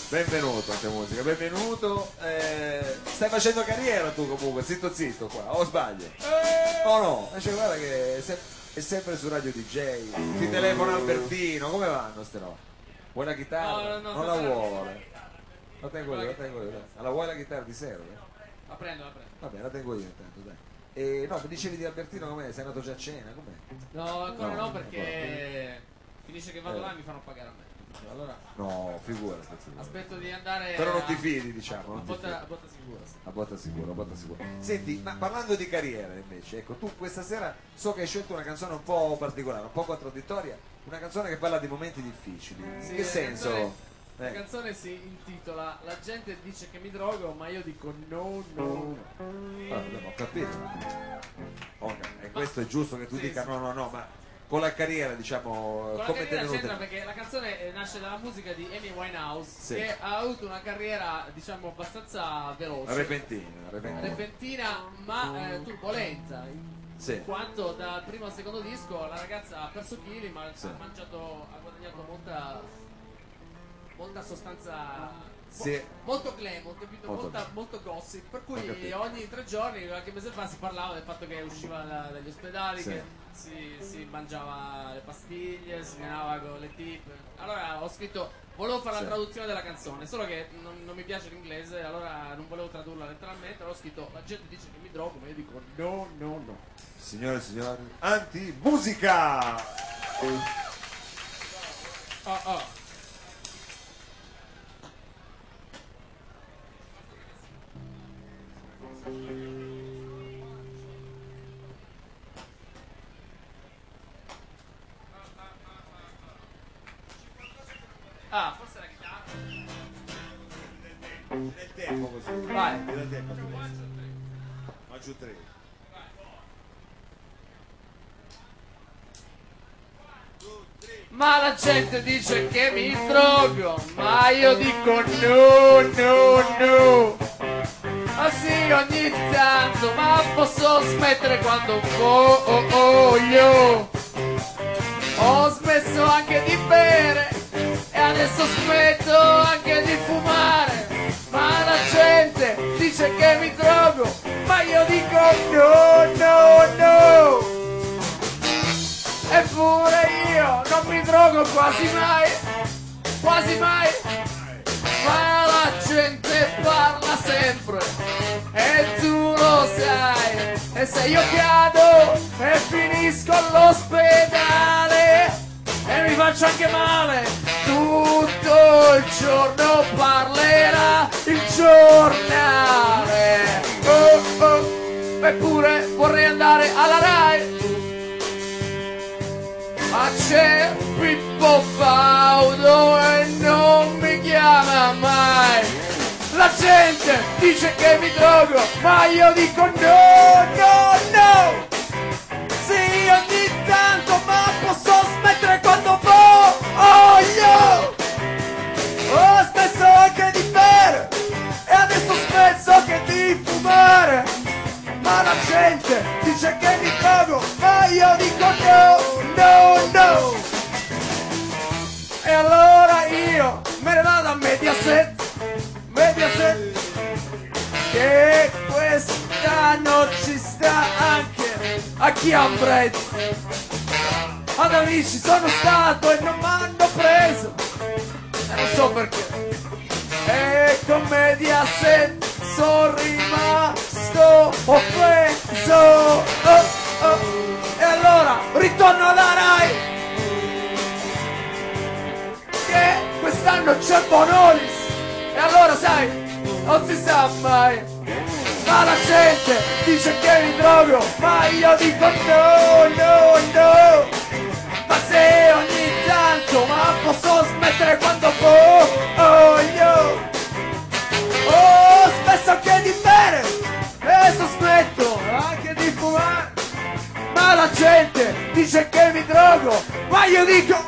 Benvenuto a Te Musica, benvenuto. Stai facendo carriera tu comunque, zitto zitto qua, o sbaglio? Oh no, cioè, guarda che è sempre su Radio DJ, ti telefona Albertino, come vanno ste robe? Vuoi la chitarra? No, non la vuole. La tengo io, dai. Allora vuoi la chitarra di serve? La prendo. Va bene, la tengo io intanto, dai. No, mi dicevi di Albertino com'è? Sei andato già a cena? Com'è? No, ancora no, perché ancora. finisce che vado là e mi fanno pagare a me. Allora No, figurati. aspetto di andare. Però non ti fidi, diciamo. A Non ti fidi. botta sicura. Sì. A botta sicura. Senti, ma parlando di carriera invece, ecco, tu questa sera so che hai scelto una canzone un po' particolare, un po' contraddittoria, una canzone che parla di momenti difficili. Sì, In che senso? La canzone si intitola La gente dice che mi drogo, ma io dico no. Ho capito. Ok, e questo è giusto che tu dica sì. no, ma con la carriera, diciamo, Con la come te carriera ne c'entra venuta? perché la canzone nasce dalla musica di Amy Winehouse, Sì. che ha avuto una carriera, diciamo, abbastanza veloce. Repentina, ma turbolenta. Sì. In quanto dal primo al secondo disco la ragazza ha perso chili, ma Sì. ha guadagnato molta sostanza. Sì. Molto glamour, capito? Molto Molto gossip, per Ho cui capito. ogni 3 giorni, qualche mese fa, si parlava del fatto che usciva dagli ospedali, Sì. che si mangiava le pastiglie, si menava con le tip. Allora ho scritto, volevo fare Sì. la traduzione della canzone, solo che non mi piace l'inglese, allora non volevo tradurla letteralmente, allora ho scritto, la gente dice che mi drogo, ma io dico no. Signore e signori, anti-musica! Oh. Forse la chitarra. Nel tempo così. Vai. Nel tempo più ma giù 3. Ma la gente dice che mi drogo, ma io dico no. Ma sì, ogni tanto, ma posso smettere quando voglio. Ho smesso anche di bere e adesso smetto anche di fumare. Ma la gente dice che mi drogo, ma io dico no. Eppure io non mi drogo quasi mai. Ma la gente parla sempre e tu lo sai. E se io cado e finisco all'ospedale e mi faccio anche male, tutto il giorno parlerà il giornale. Eppure vorrei andare alla Rai, ma c'è Pippo Baudo e non mi chiama mai. La gente dice che mi drogo, ma io dico no. Sì, ogni tanto, ma posso smettere quando voglio. Ho smesso anche di bere e adesso smesso anche di fumare. Ma la gente dice che mi drogo, ma io dico no. E allora io me ne vado a Mediaset, che quest'anno ci sta anche a Chiambret. Ad Amici sono stato e non m'hanno preso, e non so perché. E con Mediaset sono rimasto offeso. E allora ritorno alla Rai, che quest'anno c'è Bonolis. E allora sai, non si sa mai. Ma la gente dice che mi drogo, ma io dico no. Ma se ogni tanto, ma posso smettere quando voglio. Ho smesso anche di bere e adesso smetto anche di fumare. Ma la gente dice che mi drogo, ma io dico.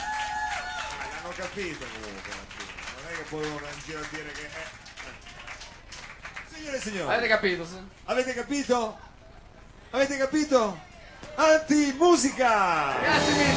L'hanno capito comunque, non è che poi uno va in giro a dire che Signore e signori, Avete capito? Sì? avete capito? Anti-musica! Grazie mille.